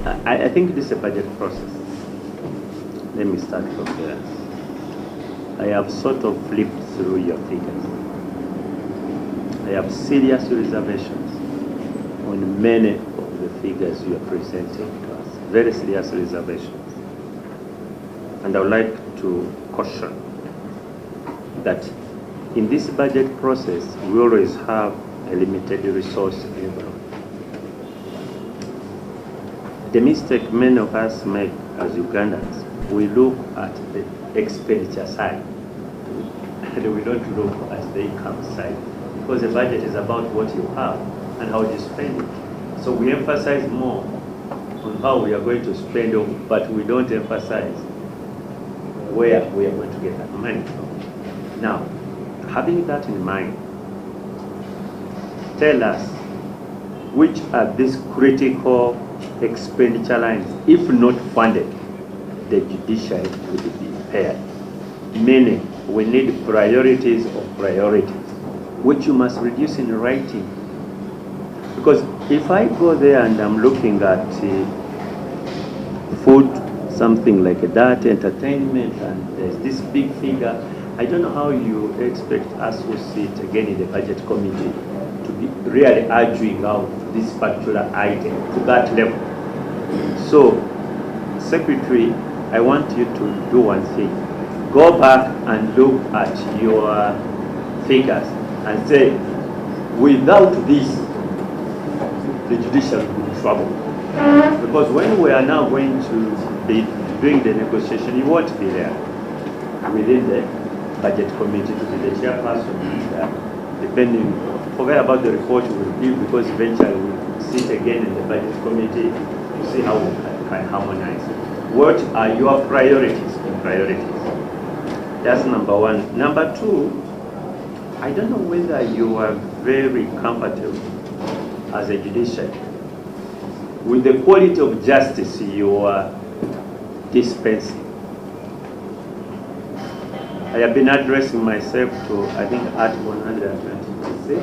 I think this is a budget process. Let me start from there. I have sort of flipped through your figures. I have serious reservations on many of the figures you are presenting to us. Very serious reservations. And I would like to caution that in this budget process, we always have a limited resource envelope. The mistake many of us make as Ugandans, we look at the expenditure side and we don't look at the income side, because the budget is about what you have and how you spend it. So we emphasize more on how we are going to spend it, but we don't emphasize where we are going to get that money from. Now, having that in mind, tell us which are these critical expenditure lines, if not funded, the judiciary will be impaired. Meaning, we need priorities of priorities, which you must reduce in writing. Because if I go there and I'm looking at food, something like that, entertainment, and there's this big figure, I don't know how you expect us who sit again in the budget committee to be really arguing out this particular item to that level. So, Secretary, I want you to do one thing. Go back and look at your figures and say, without this, the judiciary will be in trouble. Because when we are now going to be doing the negotiation, you won't be there within the budget committee to be the chairperson, depending, forget about the report we will give, because eventually we will sit again in the budget committee to see how we can harmonize. What are your priorities and priorities? That's number one. Number two, I don't know whether you are very comfortable as a judiciary with the quality of justice you are dispensing. I have been addressing myself to, I think, Article 126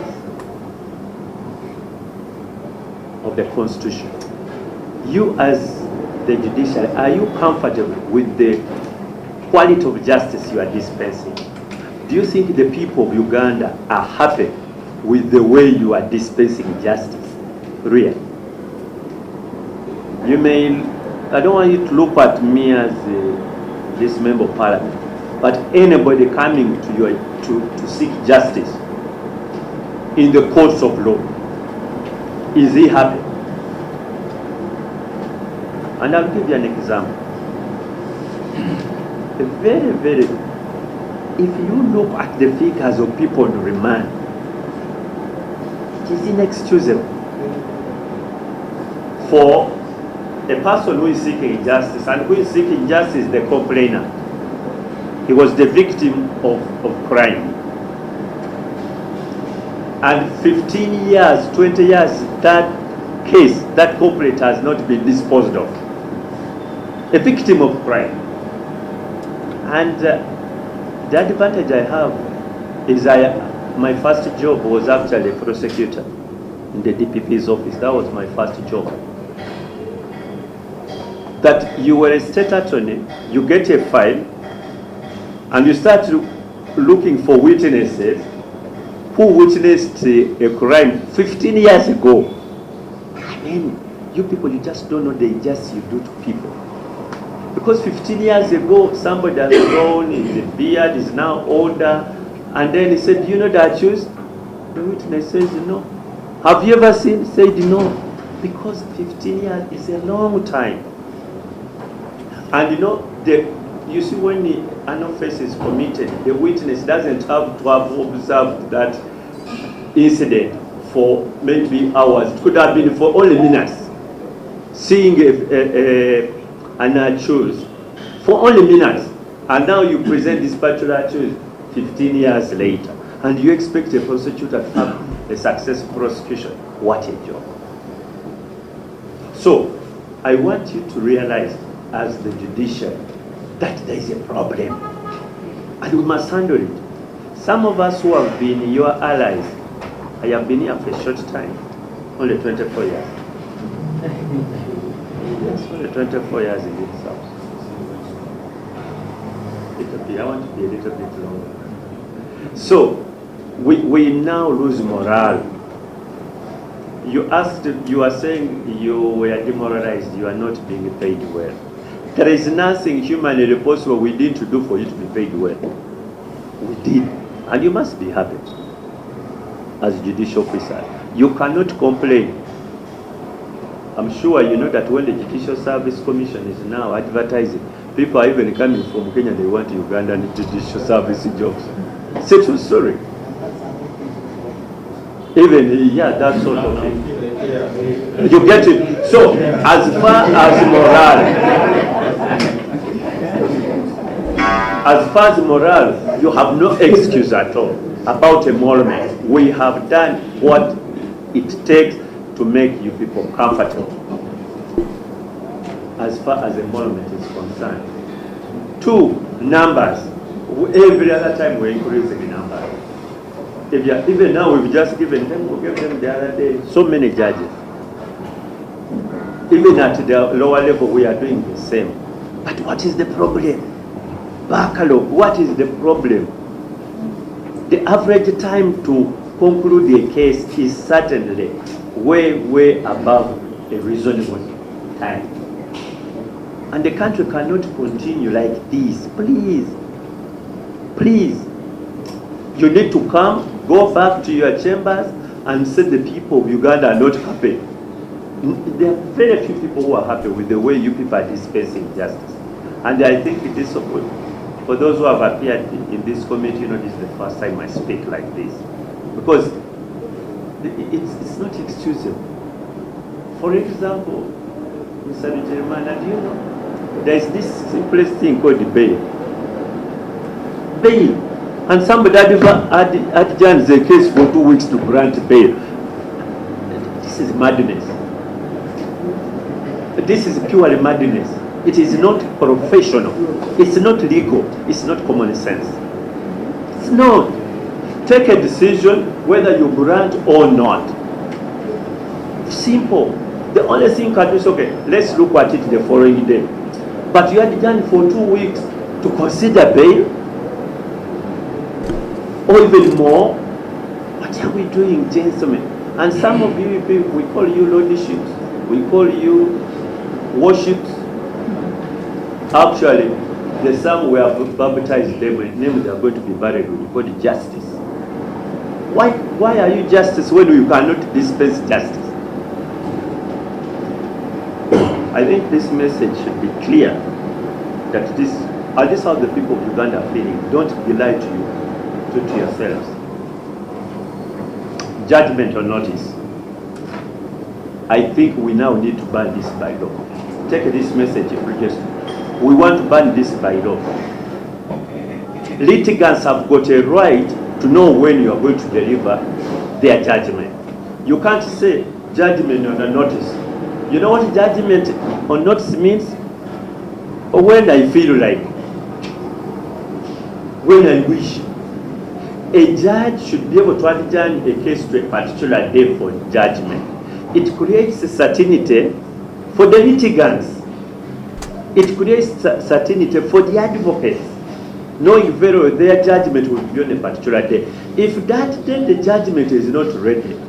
of the Constitution. You as the judiciary, are you comfortable with the quality of justice you are dispensing? Do you think the people of Uganda are happy with the way you are dispensing justice? Really? You may, I don't want you to look at me as this member of parliament, but anybody coming to you to seek justice in the courts of law, is he happy? And I'll give you an example. If you look at the figures of people on remand, it is inexcusable for a person who is seeking justice, and who is seeking justice, the complainant. He was the victim of crime. And 15 years, 20 years, that case, that complaint has not been disposed of. A victim of crime. And the advantage I have is my first job was actually a prosecutor in the DPP's office. That was my first job. That you were a state attorney, you get a file, and you start looking for witnesses who witnessed a crime 15 years ago. I mean, you people, you just don't know the injustice you do to people. Because 15 years ago, somebody has grown, his beard is now older, and then he said, do you know that accused? The witness says, no. Have you ever seen? Said, no. Because 15 years is a long time. And you know, you see, when an offense is committed, the witness doesn't have to have observed that incident for maybe hours. It could have been for only minutes. Seeing an accused for only minutes, and now you present this particular accused 15 years later, and you expect a prosecutor to have a successful prosecution. What a job. So, I want you to realize, as the judiciary, that there is a problem, and we must handle it. Some of us who have been your allies, I have been here for a short time, only 24 years. 24 years in this house. I want to be a little bit longer. So, we now lose morale. You are saying you were demoralized, you are not being paid well. There is nothing humanly possible we did to do for you to be paid well. We did. And you must be happy as a judicial officer. You cannot complain. I'm sure you know that when the Judicial Service Commission is now advertising, people are even coming from Kenya, they want Ugandan judicial service jobs. Say true story. Even, yeah, that sort of thing. You get it? So, as far as morale, you have no excuse at all about emolument. We have done what it takes to make you people comfortable as far as emolument is concerned. 2, numbers. Every other time we're increasing the numbers. Even now we've just given them, we gave them the other day, so many judges. Even at the lower level we are doing the same. But what is the problem? Backlog, what is the problem? The average time to conclude a case is certainly way above a reasonable time. And the country cannot continue like this. Please, you need to come, go back to your chambers and say the people of Uganda are not happy. There are very few people who are happy with the way you people are dispensing justice. And I think it is so good. For those who have appeared in this committee, you know, this is the first time I speak like this. Because it's not excusable. For example, Mr. Jeremiah, do you know, there is this simplest thing called the bail. Bail. And somebody adjourns the case for 2 weeks to grant bail. This is madness. This is purely madness. It is not professional. It's not legal. It's not common sense. It's not. Take a decision whether you grant or not. Simple. The only thing you can do is, okay, let's look at it the following day. But you had done for 2 weeks to consider bail, or even more. What are we doing, gentlemen? And some of you people, we call you lordships, we call you worships. Actually, the some we have baptized them with names they are going to be buried with, called justice. Why are you justice when you cannot dispense justice? I think this message should be clear that this is how the people of Uganda are feeling. Don't be lied to yourselves. Judgment or notice. I think we now need to ban this by law. Take this message, we want to ban this by law. Litigants have got a right to know when you are going to deliver their judgment. You can't say judgment on a notice. You know what judgment on notice means? Or when I feel like, when I wish. A judge should be able to adjourn a case to a particular day for judgment. It creates a certainty for the litigants. It creates certainty for the advocates, knowing very well their judgment will be on a particular day. If that day the judgment is not ready,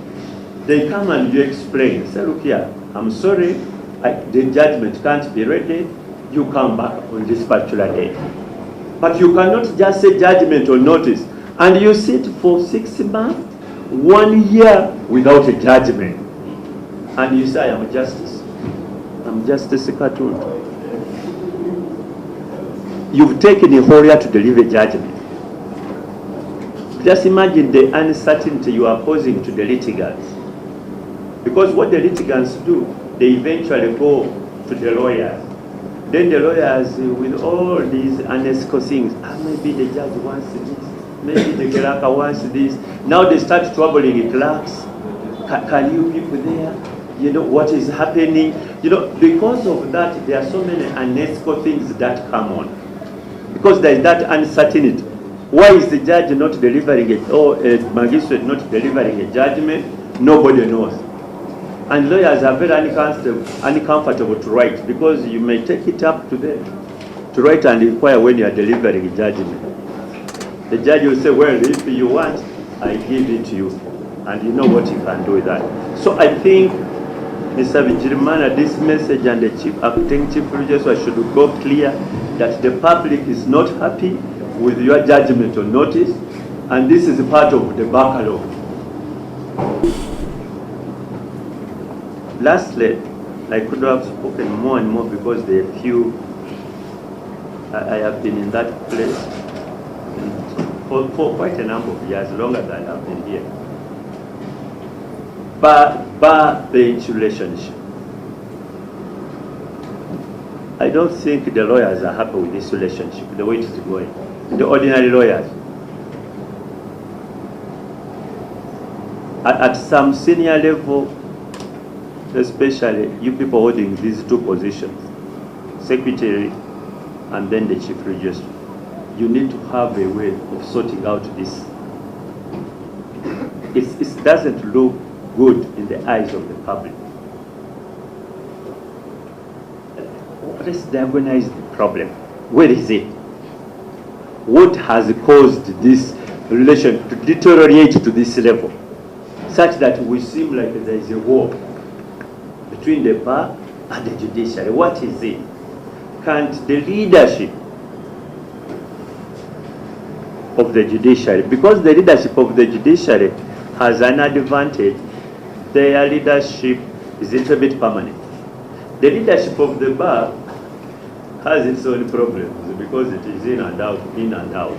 they come and you explain. Say, look here, I'm sorry, the judgment can't be ready. You come back on this particular day. But you cannot just say judgment or notice, and you sit for 6 months, 1 year without a judgment. And you say, I'm justice. I'm Justice Katuntu. You've taken a whole year to deliver judgment. Just imagine the uncertainty you are posing to the litigants. Because what the litigants do, they eventually go to the lawyers. Then the lawyers, with all these unesco things, maybe the judge wants this, maybe the clerk wants this. Now they start troubling clerks. Can you people there? You know what is happening? You know, because of that, there are so many unesco things that come on. Because there is that uncertainty. Why is the judge not delivering it, or a magistrate not delivering a judgment? Nobody knows. And lawyers are very uncomfortable to write because you may take it up to them to write and inquire when you are delivering judgment. The judge will say, well, if you want, I give it to you. And you know what you can do with that. So I think, Mr. Vigirimana, this message and the acting chief registrar should go clear that the public is not happy with your judgment or notice, and this is part of the backlog. Lastly, I could have spoken more and more because there are few. I have been in that place for quite a number of years, longer than I've been here. Bar-bench relationship. I don't think the lawyers are happy with this relationship, the way it is going. The ordinary lawyers. At some senior level, especially you people holding these two positions, secretary and then the chief registrar, you need to have a way of sorting out this. It doesn't look good in the eyes of the public. Let's diagnose the problem. Where is it? What has caused this relation to deteriorate to this level, such that we seem like there is a war between the bar and the judiciary? What is it? Can't the leadership of the judiciary, because the leadership of the judiciary has an advantage, their leadership is a little bit permanent. The leadership of the bar has its own problems because it is in and out, in and out.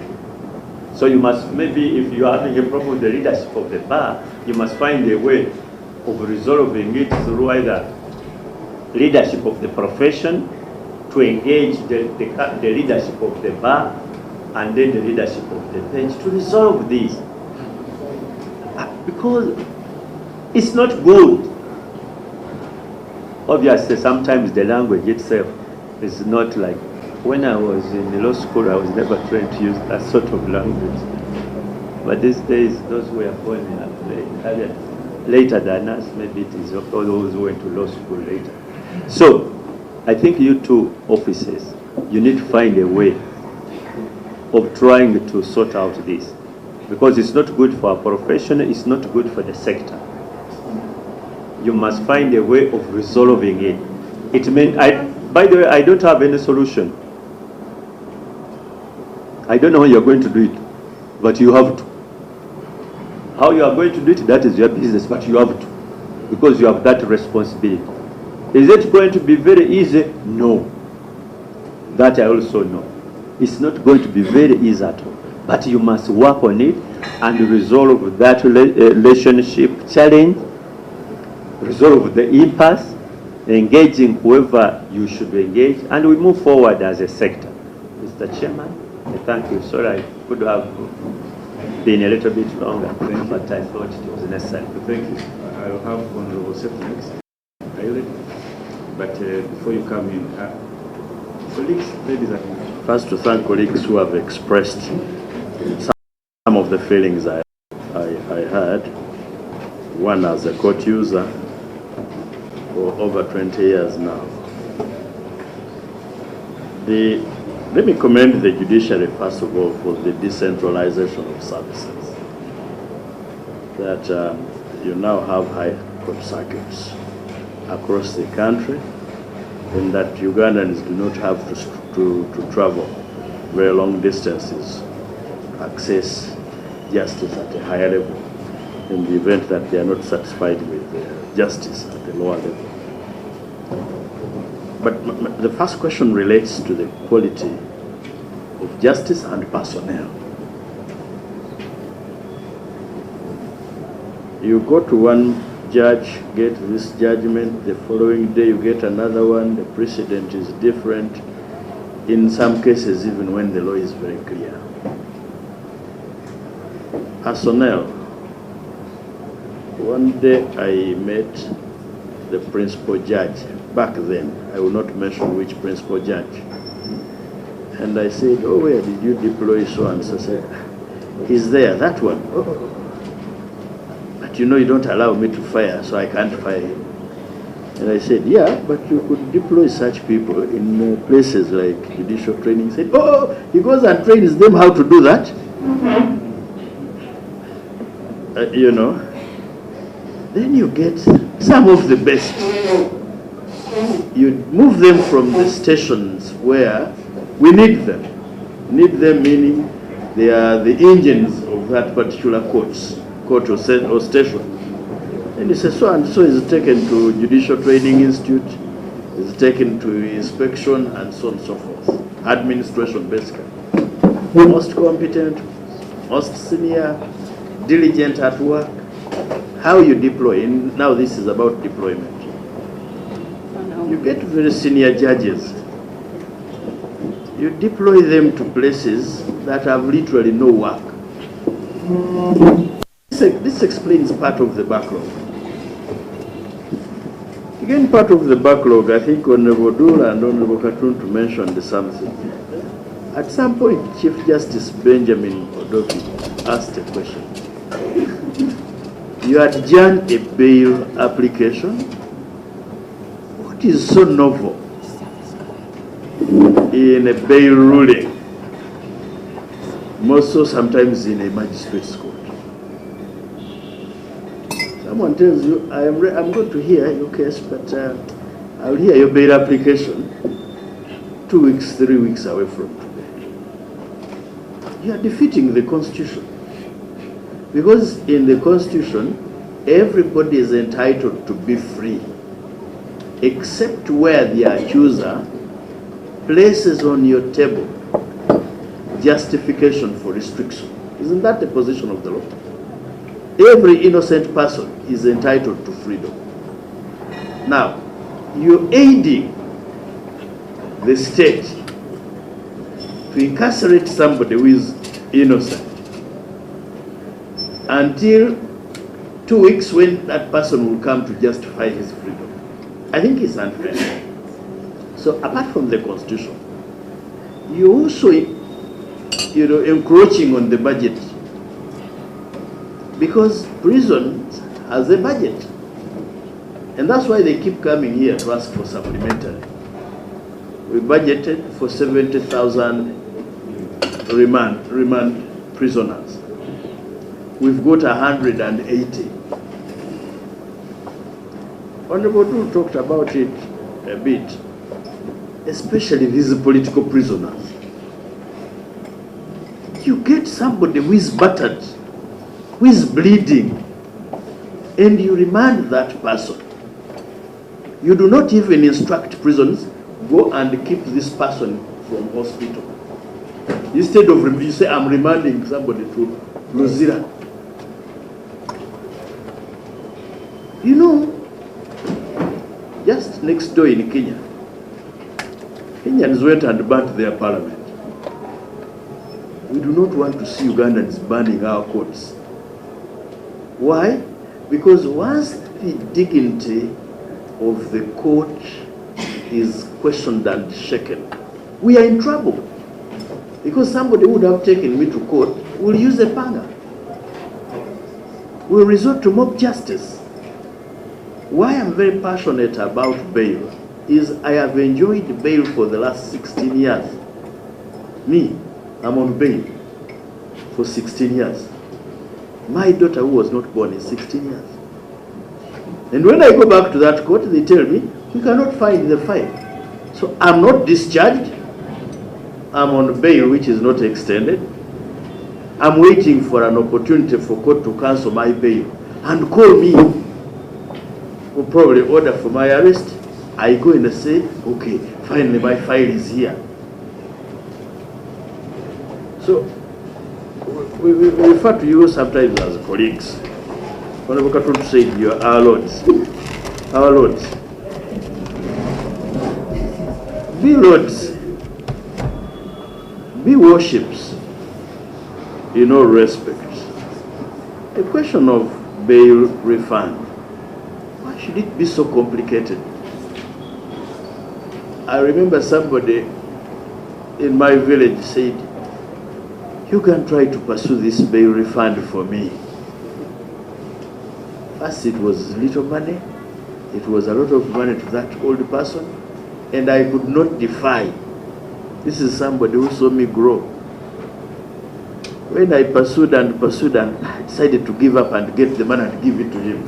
So you must, maybe if you are having a problem with the leadership of the bar, you must find a way of resolving it through either leadership of the profession to engage the leadership of the bar and then the leadership of the bench to resolve this. Because it's not good. Obviously, sometimes the language itself is not like, when I was in the law school, I was never trained to use that sort of language. But these days, those who are born later than us, maybe it is all those who went to law school later. So, I think you two officers, you need to find a way of trying to sort out this. Because it's not good for our profession, it's not good for the sector. You must find a way of resolving it. It means, by the way, I don't have any solution. I don't know how you're going to do it, but you have to. How you are going to do it, that is your business, but you have to, because you have that responsibility. Is it going to be very easy? No. That I also know. It's not going to be very easy at all. But you must work on it and resolve that relationship challenge, resolve the impasse, engaging whoever you should engage, and we move forward as a sector. Mr. Chairman, I thank you. Sorry, I could have been a little bit longer, but I thought it was necessary. Thank you. I will have Honorable Seth next. Are you ready? But before you come in, colleagues, ladies and gentlemen. First, to thank colleagues who have expressed some of the feelings I had. One as a court user for over 20 years now. Let me commend the judiciary, first of all, for the decentralization of services. That you now have high court circuits across the country, and that Ugandans do not have to travel very long distances to access justice at a higher level in the event that they are not satisfied with justice at the lower level. But the first question relates to the quality of justice and personnel. You go to one judge, get this judgment, the following day you get another one, the precedent is different, in some cases even when the law is very clear. Personnel. One day I met the principal judge, back then, I will not mention which principal judge. And I said, oh, where did you deploy so-and-so? I said, he's there, that one. Oh. But you know, you don't allow me to fire, so I can't fire him. And I said, yeah, but you could deploy such people in places like judicial training. He said, oh, he goes and trains them how to do that. You know, then you get some of the best. You move them from the stations where we need them. Need them meaning they are the engines of that particular court or station. And he says, so and so is taken to Judicial Training Institute, is taken to inspection, and so on and so forth. Administration, basically. Most competent, most senior, diligent at work. How you deploy, and now this is about deployment. You get very senior judges. You deploy them to places that have literally no work. This explains part of the backlog. Again, part of the backlog, I think Honorable Dula and Honorable Katuntu mentioned something. At some point, Chief Justice Benjamin Odoki asked a question. You adjourn a bail application. What is so novel in a bail ruling? More so sometimes in a magistrate's court. Someone tells you, I'm going to hear your case, but I'll hear your bail application 2 weeks, 3 weeks away from today. You are defeating the Constitution. Because in the Constitution, everybody is entitled to be free, except where the accuser places on your table justification for restriction. Isn't that the position of the law? Every innocent person is entitled to freedom. Now, you're aiding the state to incarcerate somebody who is innocent until 2 weeks when that person will come to justify his freedom. I think it's unfair. So apart from the Constitution, you also, encroaching on the budget, because prison has a budget. And that's why they keep coming here to ask for supplementary. We budgeted for 70,000 remand prisoners. We've got 180. Honorable Du talked about it a bit, especially these political prisoners. You get somebody who is battered, who is bleeding, and you remand that person. You do not even instruct prisons, go and keep this person from hospital. Instead of, you say, I'm remanding somebody to Luzira. You know, just next door in Kenya, Kenyans went and burnt their parliament. We do not want to see Ugandans burning our courts. Why? Because once the dignity of the court is questioned and shaken, we are in trouble. Because somebody would have taken me to court will use a panga, will resort to mob justice. Why I'm very passionate about bail is I have enjoyed bail for the last 16 years. Me, I'm on bail for 16 years. My daughter, who was not born, is 16 years. And when I go back to that court, they tell me, we cannot find the file. So I'm not discharged. I'm on bail, which is not extended. I'm waiting for an opportunity for court to cancel my bail and call me, or probably order for my arrest. I go and say, okay, finally my file is here. So we refer to you sometimes as colleagues. Honorable Katuntu said you are our lords. Our lords. Be lords. Be worships in all respects. A question of bail refund. Why should it be so complicated? I remember somebody in my village said, you can try to pursue this bail refund for me. First it was little money, It was a lot of money to that old person, and I could not defy. This is somebody who saw me grow. When I pursued and pursued and I decided to give up and get the money and give it to him.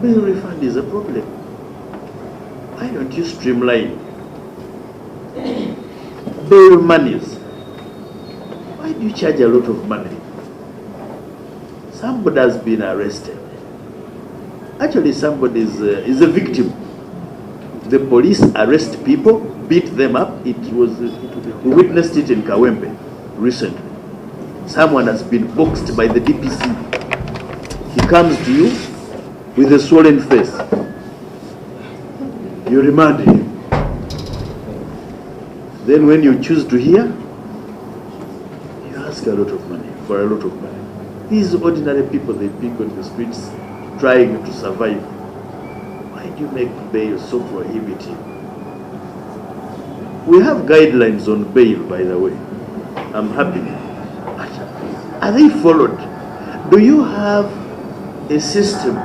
Bail refund is a problem. Why don't you streamline bail monies? Why do you charge a lot of money? Somebody has been arrested. Actually, somebody is a victim. The police arrest people, beat them up. We witnessed it in Kawempe recently. Someone has been boxed by the DPC. He comes to you with a swollen face. You remand him. Then when you choose to hear, you ask a lot of money, for a lot of money. These ordinary people, they pick on the streets trying to survive. Why do you make bail so prohibitive? We have guidelines on bail, by the way. I'm happy. But are they followed? Do you have a system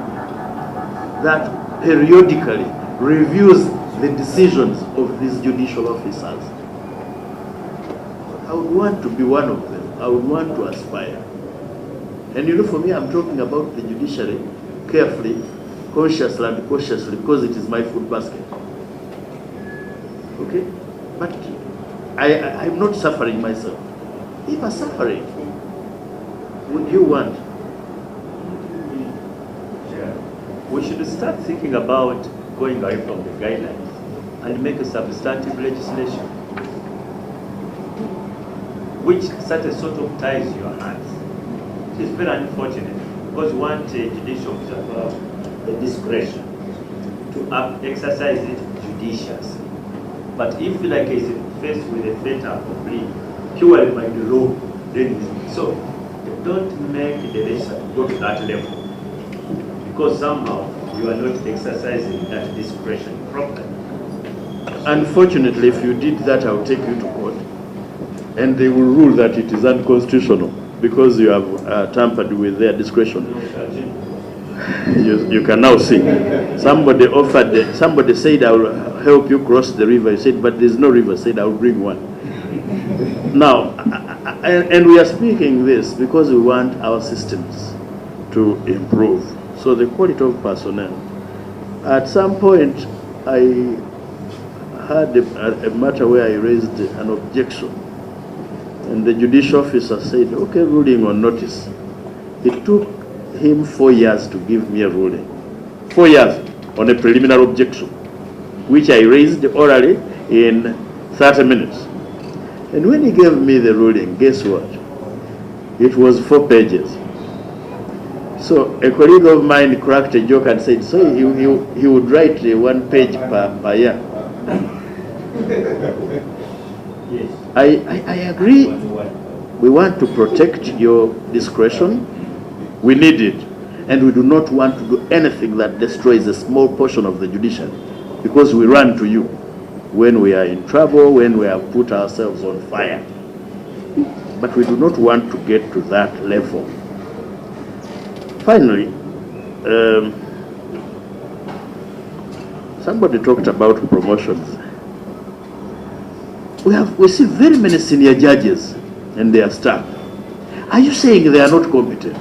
that periodically reviews the decisions of these judicial officers? I would want to be one of them. I would want to aspire. And you know, for me, I'm talking about the judiciary carefully, consciously and cautiously, because it is my food basket. Okay? But I'm not suffering myself. If I'm suffering, would you want? Yeah. We should start thinking about going away from the guidelines and make a substantive legislation which sort of ties your hands. It is very unfortunate because you want a judicial officer to have the discretion to exercise it judiciously. But if like is faced with a fait accompli purely by the law, then so don't make the legislature go to that level because somehow you are not exercising that discretion properly. Unfortunately, if you did that, I'll take you to court, and they will rule that it is unconstitutional because you have tampered with their discretion. You can now see. Somebody offered, somebody said, I will help you cross the river. He said, but there's no river. Said, I will bring one. Now, and we are speaking this because we want our systems to improve. So the quality of personnel. At some point, I had a matter where I raised an objection. And the judicial officer said, okay, ruling on notice. It took him 4 years to give me a ruling. 4 years on a preliminary objection, which I raised orally in 30 minutes. And when he gave me the ruling, guess what? It was 4 pages. So a colleague of mine cracked a joke and said, so he would write 1 page per year. Yes. I agree. We want to protect your discretion. We need it. And we do not want to do anything that destroys a small portion of the judiciary, because we run to you when we are in trouble, when we have put ourselves on fire. But we do not want to get to that level. Finally, somebody talked about promotions. We see very many senior judges and their staff. Are you saying they are not competent?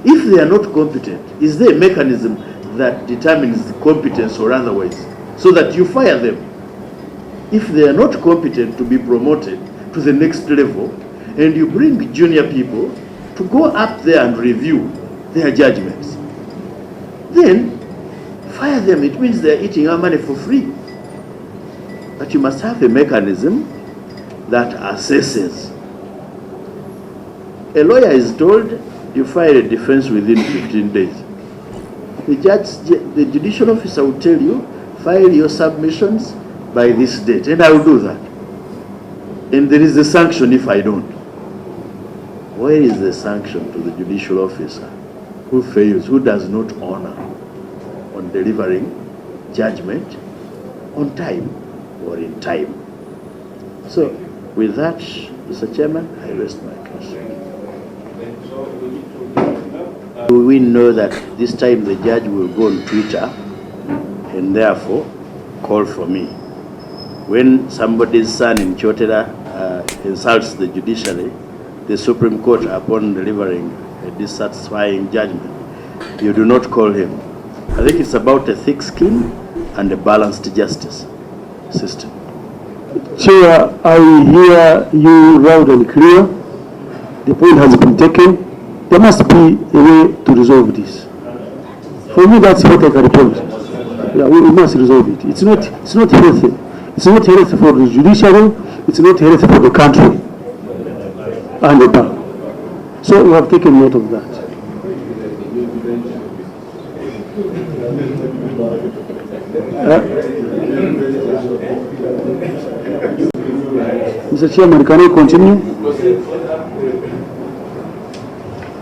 If they are not competent, is there a mechanism that determines competence or otherwise, so that you fire them? If they are not competent to be promoted to the next level, and you bring junior people to go up there and review their judgments, then fire them. It means they are eating our money for free. But you must have a mechanism that assesses. A lawyer is told you file a defense within 15 days. The judicial officer will tell you, file your submissions by this date, and I will do that. And there is a sanction if I don't. Where is the sanction to the judicial officer who fails, who does not honor on delivering judgment on time or in time? So, with that, Mr. Chairman, I rest my case. So we need to We know that this time the judge will go on Twitter and therefore call for me. When somebody's son in Chotera insults the judiciary, the Supreme Court, upon delivering a dissatisfying judgment, you do not call him. I think it's about a thick skin and a balanced justice system. Chair, I hear you loud and clear. The point has been taken. There must be a way to resolve this. For me, that's what I can report. Yeah, we must resolve it. It's not healthy. It's not healthy for the judiciary. It's not healthy for the country and the bar. So we have taken note of that. Mr. Chairman, can I continue?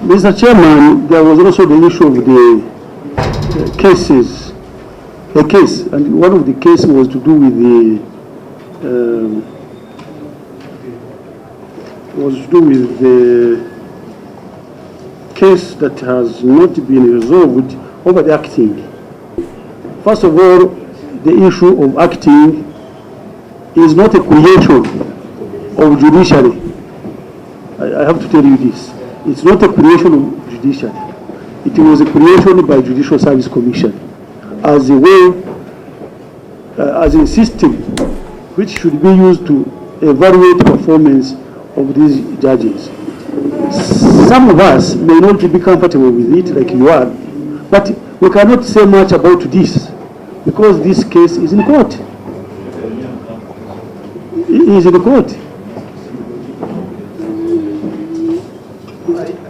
Mr. Chairman, there was also the issue of the cases. A case, and one of the cases was to do with the case that has not been resolved over the acting. First of all, the issue of acting is not a creation of judiciary. I have to tell you this. It's not a creation of judiciary. It was a creation by Judicial Service Commission as a way, as a system which should be used to evaluate performance of these judges. Some of us may not be comfortable with it like you are, but we cannot say much about this because this case is in court. It is in court. I think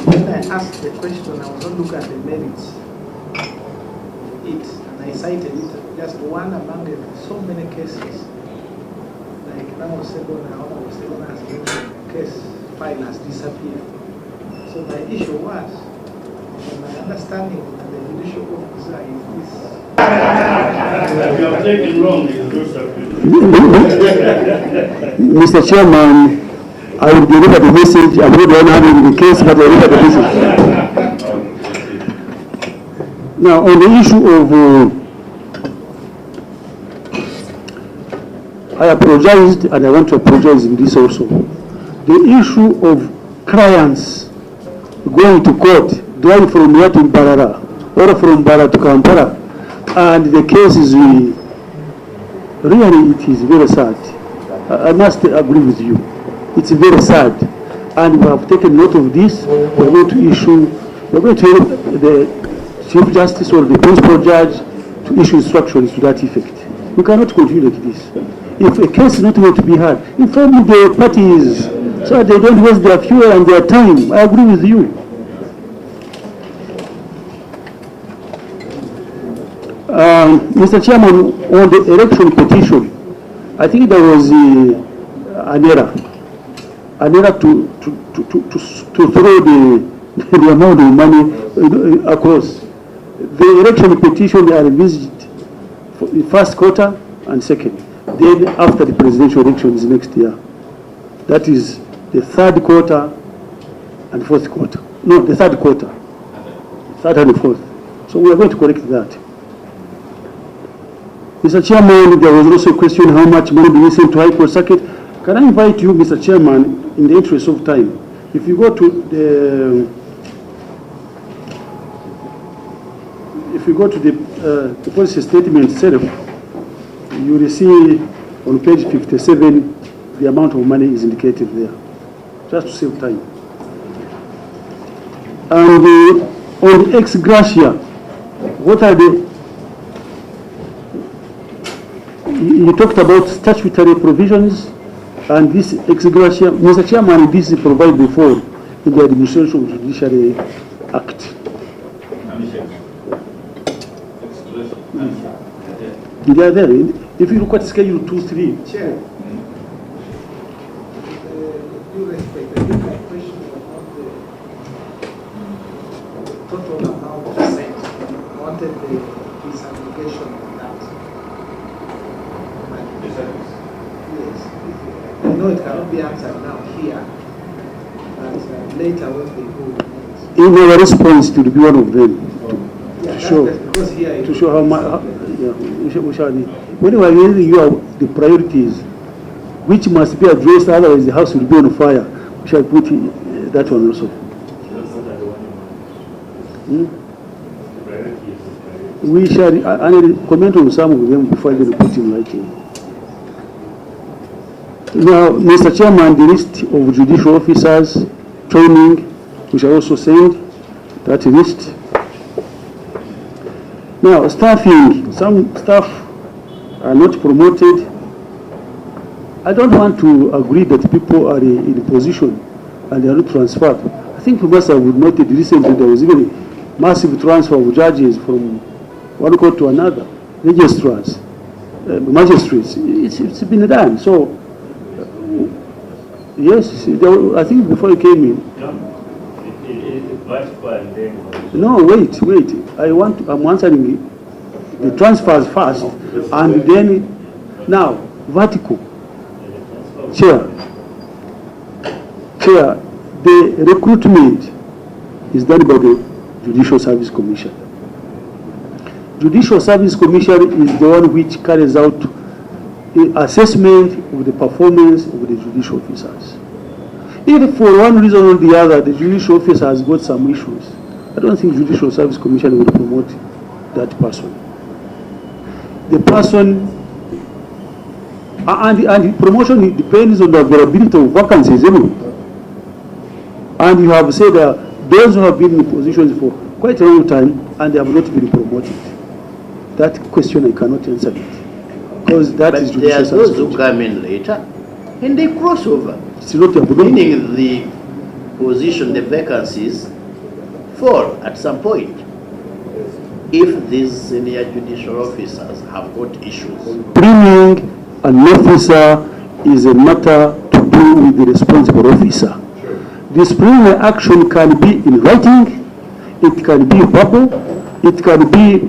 when I asked the question, I was not looking at the merits. And I cited it just one among so many cases. Like now Ssegona has mentioned, case file has disappeared. So my issue was, from my understanding that the judicial officer is this. You have taken wrong. Mr. Chairman, I will deliver the message. I'm not the one handling the case, but I will deliver the message. Now, on the issue of, I apologized and I want to apologize in this also. The issue of clients going to court, driving from here to Mbarara or from Mbarara to Kampala, and the case is really, it is very sad. I must agree with you. It's very sad. And we have taken note of this. We're going to help the Chief Justice or the Principal Judge to issue instructions to that effect. We cannot continue like this. If a case is not going to be heard, inform the parties so that they don't waste their fuel and their time. I agree with you. Mr. Chairman, on the election petition, I think there was an error to throw the amount of money across. The election petition are envisaged for the first quarter and second. Then after the presidential elections next year. That is the third quarter and fourth quarter. No, the third quarter. Third and fourth. So we are going to correct that. Mr. Chairman, there was also a question how much money do we send to High Court Circuit. Can I invite you, Mr. Chairman, in the interest of time, if you go to the policy statement itself, you will see on page 57 the amount of money is indicated there, just to save time. And on the ex gratia, what are the? You talked about statutory provisions and this ex gratia. Mr. Chairman, this is provided for in the Administration of Judiciary Act. They are there. If you look at Schedule 2.3. Chair, due respect, I think my question was not the total amount sent. I wanted the disaggregation of that. Yes. I know it cannot be answered now here, but later when they go. in our response to be one of them, to show how much, we shall need. When we are giving you the priorities, which must be addressed, otherwise the house will be on fire, we shall put that one also. We shall comment on some of them before they put in writing. Now, Mr. Chairman, the list of judicial officers training, we shall also send that list. Now, staffing, some staff are not promoted. I don't want to agree that people are in a position and they are not transferred. I think we must have noted recently there was even a massive transfer of judges from one court to another, registrars, magistrates. It's been done. So, yes, I think before you came in. No, wait. I'm answering the transfers first, and then now vertical. Chair, the recruitment is done by the Judicial Service Commission. Judicial Service Commission is the one which carries out the assessment of the performance of the judicial officers. If for one reason or the other the judicial officer has got some issues, I don't think Judicial Service Commission will promote that person. The person, and promotion depends on the availability of vacancies anyway. And you have said that those who have been in positions for quite a long time and they have not been promoted. That question I cannot answer it, because that is judicial service. There are those who come in later and they cross over. It's not meaning the position, the vacancies fall at some point. If these senior judicial officers have got issues. Bringing an officer is a matter to do with the responsible officer. Disciplinary action can be in writing, it can be verbal, it can be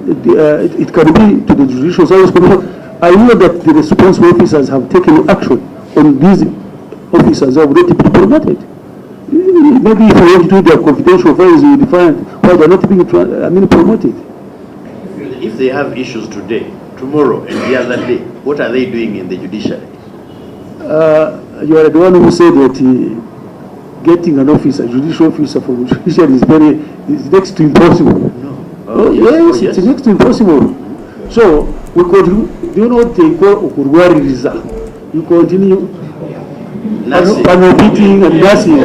to the Judicial Service Commission. I know that the responsible officers have taken action on these officers who have not been promoted. Maybe if you want to do their confidential files, you define why they are not being promoted. If they have issues today, tomorrow, and the other day, what are they doing in the judiciary? You are the one who said that getting an officer, judicial officer from the judiciary is next to impossible. No. Yes, it's next to impossible. So we could, do you know what they call Okurwaririza? You continue repeating and nursing.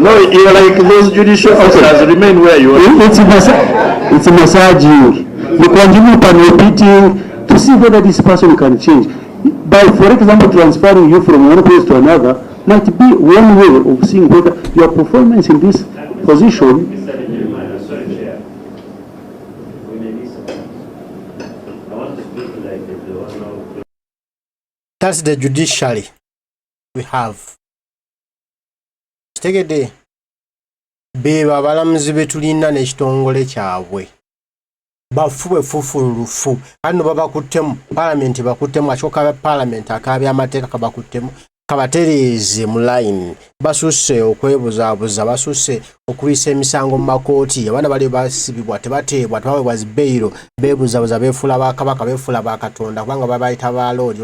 No, you're like those judicial officers remain where you are. It's a massaging. You continue repeating to see whether this person can change. By, for example, transferring you from one place to another might be one way of seeing whether your performance in this position. That's the judiciary we have. Ssemakadde beba abalamuzi betulina n'ekitongole kyabwe bafu bwefufulufu ano babakuttemu parliament bakuttemu achoka parliament akabya amateeka kabakuttemu kabatereeze mu line basusse okwebuzaabuza basusse okuyisa emisango mu makooti abaana bali basibibwa tebateebwa tebaweebwa zibeiro beebuzaabuza beefuula bakabaka beefuula bakatonda kubanga babayita baloodi